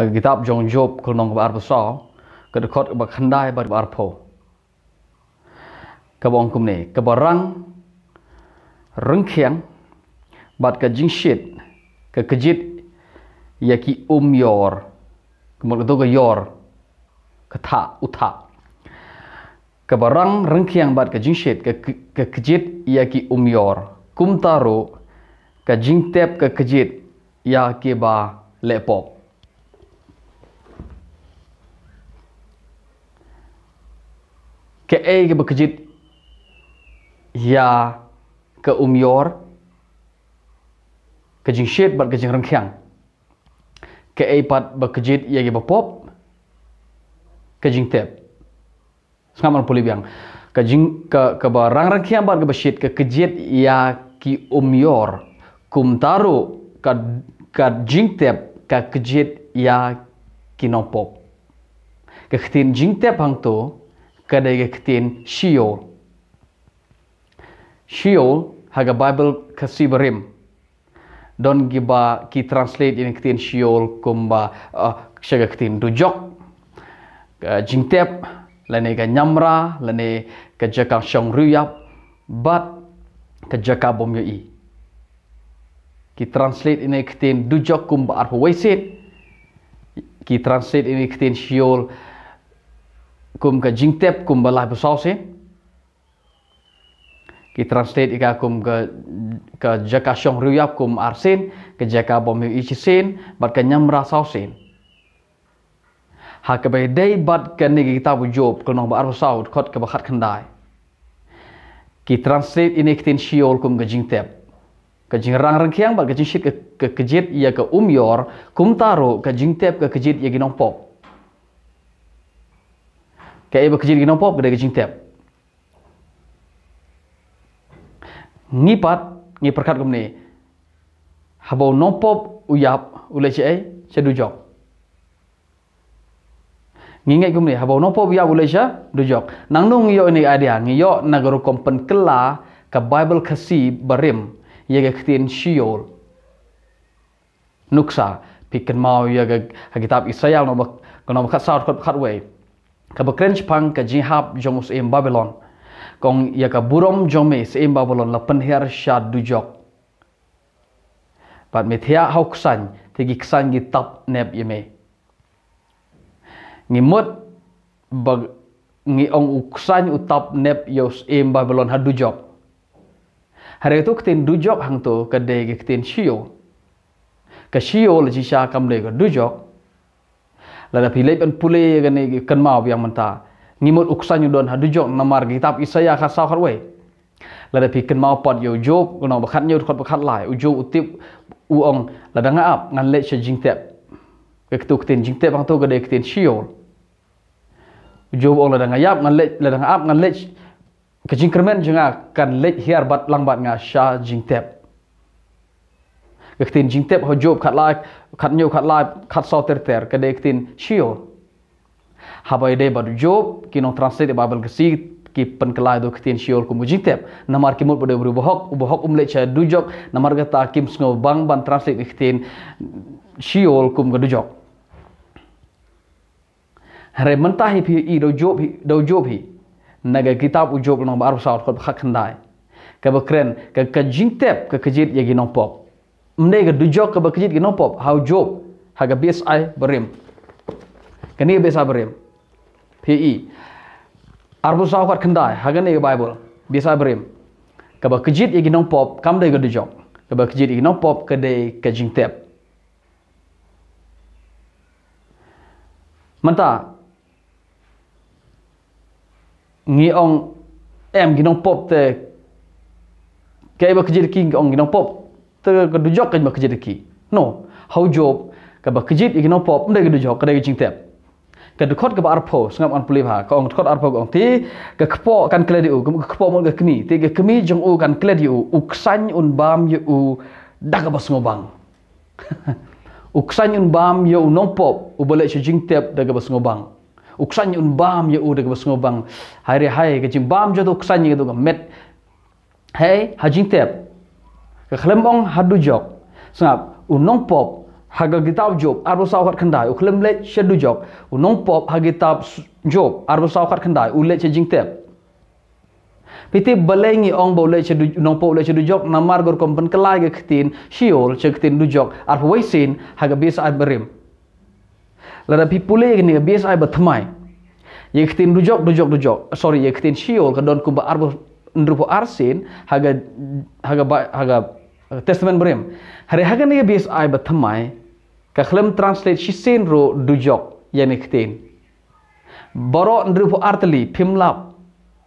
kitab jong Job kulong bar besar kedekot ba khandai bar arpo kabong kumne kabarang rengkhiang bat ka jingshit ka kejit yaki yor kemudian tu yor kata utha kabarang rengkhiang bat ka jingshit ka kejit yaki yor kumtaro ka jingtep ka kejit yaki ba lepop ke ke bekejit ya ke yor ke jingshit bat ke jing rengkhiang ke pat bekejit ya ke bepop ke jingtep ngaman puli biang ke jing ke barang rengkhiang bat ke besit ke kejit ya ki yor kumtaro ka jingtep ka kejit ya ki nopop ke ktin jingtep hang tu kadai ketin Sheol haga Bible kasi barim don giba ki translate ini ketin Sheol kumba syaga ketin dujok jingtep lane ka nyamra lane ka jaka syong ruyap bat ka jaka bomyoi ki translate ini ketin dujok kumba arpo waisit ki translate ini ketin Sheol kum ka jingtep kum balai besar se ki translate ika kum ka jaka syong ruyap kum arsen ke jaka bom ichisen bat ka nyamra sausen ha ka bai dai bat ka ni kitab Job kono ba arsaud khot ka bakhat khandai ki translate ini ketin Sheol kum ka jingtep ka jingrang rengkhiang bat ka jingshit ka kejit ya ka yor kum taro ka jingtep ka kejit ya ginong pop kaya bekejit ginong pop kedai jingtep ngi perkat kumne habau nopop uyap ulai cai sedujok ngingai kumne habau nopop uyap ulai cha dujok nangnung yo ini idea ngiyo nagaru kompen kela ka Bible kasi barim ye ga ketin Sheol nuksa piken mau ya ga kitab Israel no bakat saut khat we ka bekrench pang ka jihab jomus em Babylon kong ya ka burom jomes em Babylon la penher shad dujok pat methia hauksan tegi ksan gi tap neb yeme ngimut bag ngi ong uksan utap neb yos em Babylon ha dujok hari tu ketin dujok hang tu ka de gi ketin Sheol ka Sheol ji sha kam le ka dujok lada pilih pen pulih gani kan mau yang menta ngimut uksan yudon hadujok namar kitab Isaya khasau kharwe lada pi kan mau pot yo Job kono bakhat nyut khot bakhat lai ujo utip uong lada ngaap ngan le che jingtep ke tu ketin jingtep bang tu gade ketin Sheol ujo ong lada ngayap ngan le lada ngaap ngan le ke jingkermen jenga kan le hiar bat lang bat nga sha jingtep ketin jingtep ho Job khat lai khat sau ter ke de ketin Sheol habai de bad Job kinong translate Bible kasi ki penkelai do ketin Sheol kum jingtep namar kimut bode ubahok umle cha dujok namar gata kim sngo bang ban translate ketin Sheol kum dujok hare mentahi pi i do Job hi naga kitab Job nong bar saut khot khak khandai ka bekren ka jingtep ka kejit yagi nong pop mne ga dujok ka bekejit gi nopop how Job haga bes ai berim kani bes ai berim pi arbu saw khat khandai haga ne Bible bes ai berim ka bekejit gi nopop kam de ga dujok ka bekejit gi nopop ka de ka jingtep manta ngi ong em gi nopop te kai bekejit ki ong gi nopop ke dujok kan bekejit ki no how Job ka bekejit igi no pop ndai dujok ka dai jingtep ka dukot ka arpo ngap an pulih ha ka ong dukot arpo ong ti ka kpo kan kledi u ka kpo mo ka kemi ti ka kemi jong u kan kledi u uksan un bam ye u daga bas ngobang uksan un bam ye u no pop u boleh jingtep daga bas ngobang uksan un bam ye u daga bas ngobang hari hai ka jing bam jo uksan ye do met hey ha jingtep ka khlembong hadu jok sangap unong pop haga kitab Job arbo saukat kendai uklem let shedu jok unong pop haga kitab Job arbo saukat kendai ulet che jingtep piti balengi ong boleh cedu nong po boleh cedu jok namar gor kompen kelai ke ketin siol che ketin du jok arbo waisin haga biasa ai berim lada pipule ni biasa ai batmai ye ketin du jok sorry ye ketin siol ka don kumba arbo ndrupo arsin haga testament berim hari haga ni biasa ai batmai ka khlem translate shisin ro du jok yani ketin boro ndrupo artli pimlap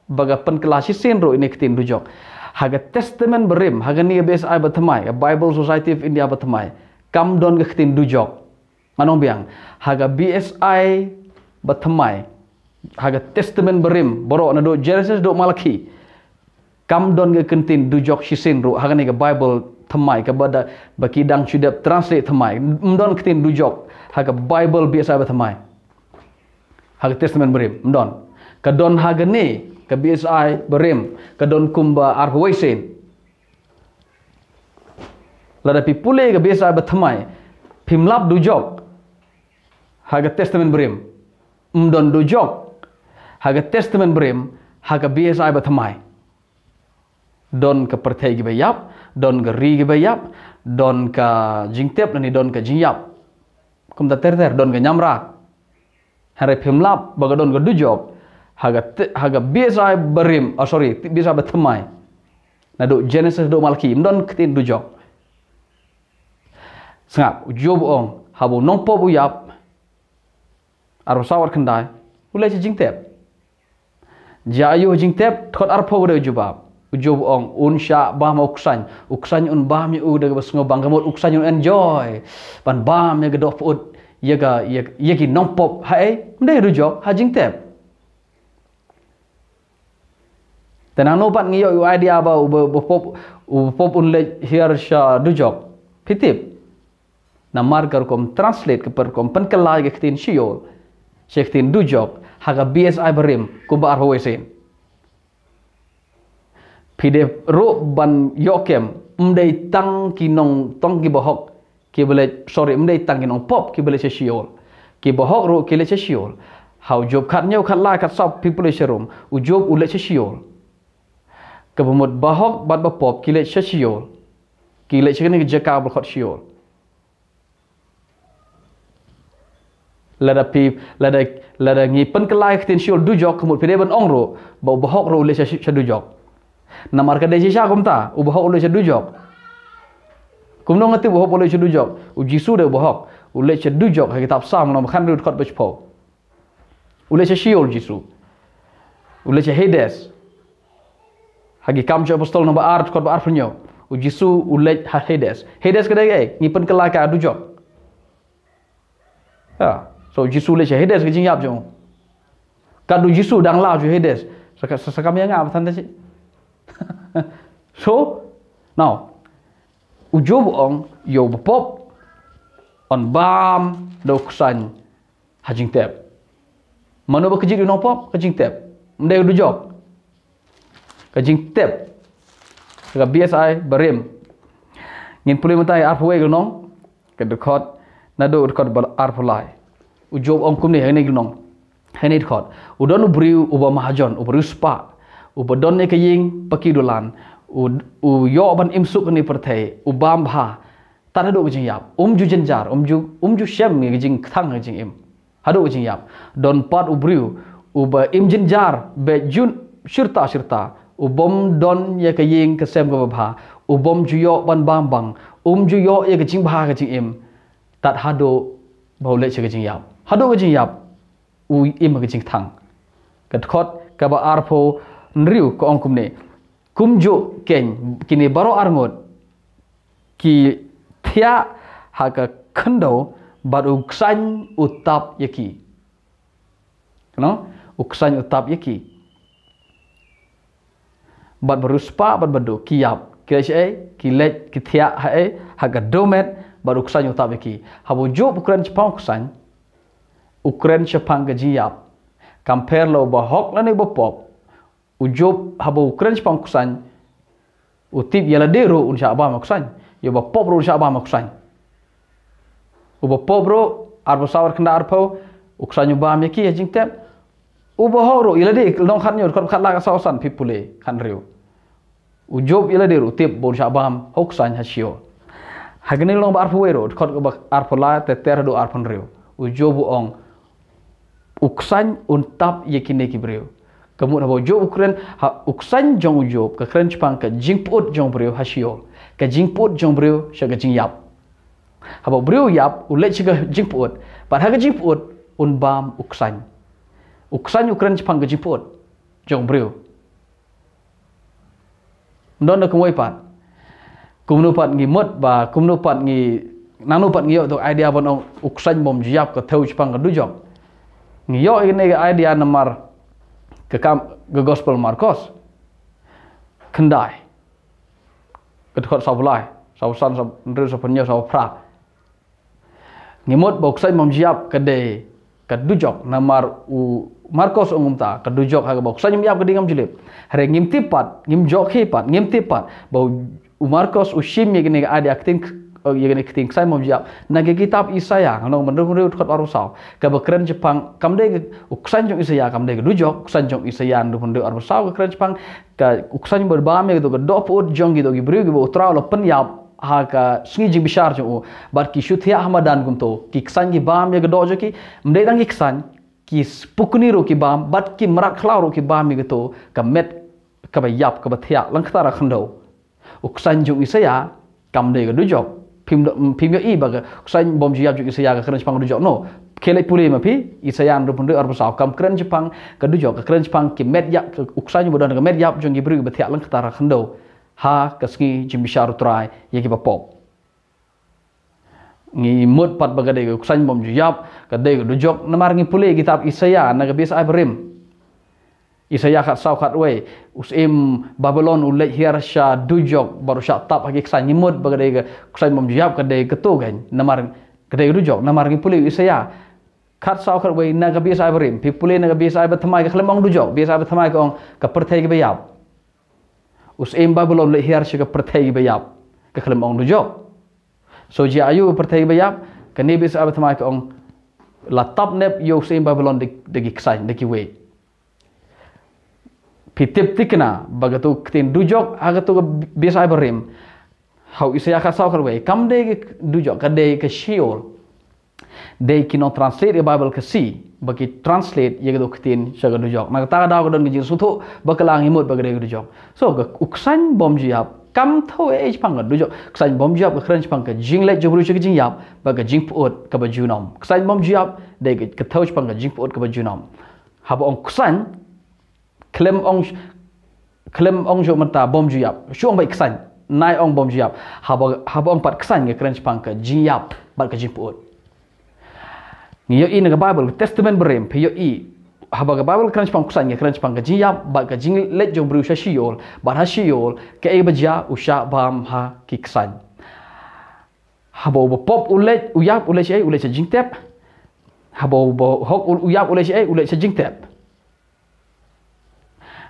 baga penkelasi senro ini ketin dujok haga testament berim haga ni bes ai batmai Bible Society of India batmai kam don ke ketin dujok manong biang haga BSI batmai haga testament berim boro na do Genesis do Malaki kam don ke ketin dujok si senro haga ni ke Bible thamai ke bada bakidang chudap translate thamai mdon ketin dujok haga Bible BSI batmai haga testament berim mdon kadon haga ni ke BSI berim ke don kumba arpo waisen lada pipule ke BSI batmai pimlap dujok haga testament berim mdon dujok haga testament berim haga BSI batmai don ke pertai gi bayap don ke ri gi bayap don ka jingtep nani don ka jingyap kumta ter don ke nyamra hare pimlap baga don ke dujok haga BSI berim BSI batmai na do Genesis do Malaki mdon ketin dujok sangap Job ong habu nong po buyap arbo sawar kendai ulai jingtep jayu jingtep thot arpo de jubab Job ong unsha bah ma uksañ un bah mi u de basngo banggamot uksañ un enjoy pan bam ya gedof ut yegi nong pop hae mdai dujok ha jingtep tenang nopat ngiyo yu idea ba pop unle here sha dujok pitip namar kar kom translate ke per kom pen kelai ke tin siol sektin dujok haga BSI berim kuba arho wesen pide ro ban yokem mdei tang kinong tong ki bohok ki bele sorry mdei tang kinong pop ki bele se siol ki bohok ro ki le se siol how job khat nyau khat lai khat sop people serum u job ule se siol kebumut bahok bat bapop kilet syasiol kilet syakini jaka berkhot siol lada ngi pen kelai ketin siol dujok kemut pide ban ongro bau bahok ro ule syadujok namar kadai sisa kumta u bahok ule syadujok kumno ngati bahok ule syadujok u jisu de bahok ule syadujok ha kitab sam nom khan rut khot bechpo ule syasiol jisu ule syahedes hagi kam jo apostol nomor art kot bar punyo u jisu ulet Hades kedai ngipen kelaka dujok ya so jisu le Hades ke jingyap jo kadu jisu dang la jo Hades sakam yang ngap tan si so now u job ong yo pop on bam do ksan hajing tep mano ba kejid no pop kajing tep mdai dujok kajing tep ka BSI berim ngin pulih matai arpo we gnong ke dekot na do dekot bal arpo lai u job ong kum ni hene gnong hene dekot u don ubri uba mahajon ubri spa u bodon ne kaying pakidulan u yo ban imsuk ni perthai u bam bha tan do kajing yap ju jenjar ju shem ngi kajing thang kajing im hado kajing yap don pat ubri uba im jenjar be jun sirta ubom don ya kaying kesem ke bha ubom juyo ban bang juyo ya kajing bha kajing im tat hado baule che kajing yap hado kajing yap u im kajing thang kat khot ka ba arpo nriu ko ong kumne kumjo ken kini baro arngot ki thia ha ka khando baru ksaiñ utap yaki no uksañ utap yaki bat beruspa bat bedu kiap kilet kilet kithia hae haga domet baru ksaiñ utap yaki habu jo ukran chpang ksaiñ ukran chpang gajiap compare lo bahok lani bopop ujob habu ukran chpang ksaiñ utip yala dero unsha ba ksaiñ yo bopop ro unsha ba ksaiñ uba pobro arbo sawar kena arpo uksanyu bam yaki ya jingtep uba horo ilade long khat nyot khat la sawasan pipule kan riu ujob ilade utip bon syabam hoksan hasio hagni long ba arpo wero khot ba arpo la te ter do arpon riu ujob ong uksan untap yakine kibreu kamu habo job ukren uksan jong ujob ka kren chpang ka jingput jong breu hasio ka jingput jong breu sha ka jingyap habo breu yap ulet chiga jingput par ha ka jingput unbam uksan ukren chpang ka jingput jong breu non ko moi pat kumnu pat ngi mot ba kumnu pat ngi nanu pat ngi yo to idea bon uksan bom jiap ka theu chpang ka dujok ngi yo ini idea nomor ke gospel Marcos kendai ke khot sablai sausan ndru sapenyo sau pra ngimot bok sai mom jiap ke de ke dujok namar u Marcos umumta ke dujok ha bok sai nyap ke dingam julip hare ngim tipat ngim jok hipat ngim tipat bau u Marcos u shim ye gene ada akting ye gene akting sai mom jiap nage kitab Isaya nong menurut khot arusau ke bekren Jepang kamde uksan jong Isaya kamde ke dujok uksan jong Isaya ndu menurut arusau ke kren Jepang ke uksan berbame gitu ke doput jong gitu gibru gitu utra lo penyap ha ka sngi jing bishar jong bar ki shuthia hamadan gumto ki ksan gi bam ye gedo joki mde dang ki ksan ki pukni ro ki bam bat ki marak khlau ro ki bam ye gitu ka met ka bayap ka bathia lang khara khando uksan jong Isaya kamde ke dujok pim yo i baga ksañ bom jiap ju Isaya ka kren Jepang dujok no kele pule ma pi Isaya ndo pundu arbo saw kam kren Jepang ka dujok ka kren Jepang ki med yap uksañ bodon ka med yap jong gibru bathia lang khara khando ha kasngi jimbishar utrai ye ki bapop ngi mut pat bagade ka ksañ bom jiap ka de dujok namar ngi pule kitab Isaya na ka bis abrim Isaya khat saw khat we usim Babylon ulai hiarsha dujok baru sya tap hagi ksan nyimut bagade ke ksan mom jiap kade ketu gan namar kade dujok namar ngi puli Isaya khat saw khat we na ka biasa abrim pi puli na ka biasa ab thamai ka khlemong dujok biasa ab thamai ka ong ka perthai ke bayap usim Babylon ulai hiarsha ka perthai ke bayap ka khlemong dujok so ji ayu perthai ke bayap kani biasa ab thamai ka ong latap nep yo usim Babylon de ksan de ki we pitip tikna bagatu ktin dujok agatu biasa berim how Isaya ka saw karwe kam de dujok ka de ka shiol de kino translate the Bible ka si bagi translate ye gadu ktin shaga dujok na ta da ko don gi suthu bakalang himut bagade dujok so ka uksan bom jiap kam tho e pang dujok ksan bom jiap ka khren pang ka jingle jobru chi jing yap baga jing puot ka ba junom ksan bom jiap de ka tho pang ka jing puot ka ba junom hab ong ksan klem ong jo mata bom jiap shuang bai ksan nai ong bom jiap haba ong pat ksan nge kren Jepang ka jiap bat ka jimput ngi yo i na Bible Testament berem pe yo i haba ka Bible kren Jepang ksan nge kren Jepang ka jiap bat ka jing let jong bru sha shiol bat ha shiol ke e baja usha bam ha ki ksan haba bo pop ulet uyap ulet cha jingtep haba bo hok uyap ulet cha jingtep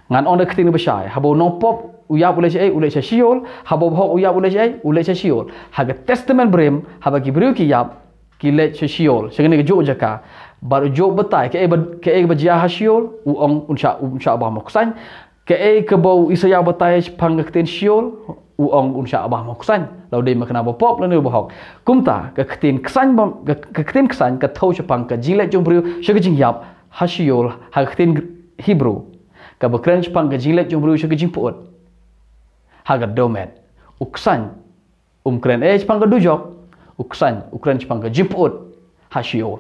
ngan on de kting besai habo no pop uyap ulai cha shiol habo ho uyap ulai cha shiol haga testament brem haba ki bru ki yap ki le cha shiol segene jo jaka bar jo batai ke e bajia ha shiol u ong unsha ba moksan ke e ke bo Isaya batai pang kten shiol u ong unsha ba moksan law de makna bo pop le bo hok kumta ke kten ksan bom ke kten ksan ka thau cha pang ka jile jong bru shege jing yap ha shiol ha kten Hebrew ka bekren Jepang ka jinglet jong bru sha jing puot haga domet uksan kren Jepang ka dujok ukren Jepang ka jing puot ha shiol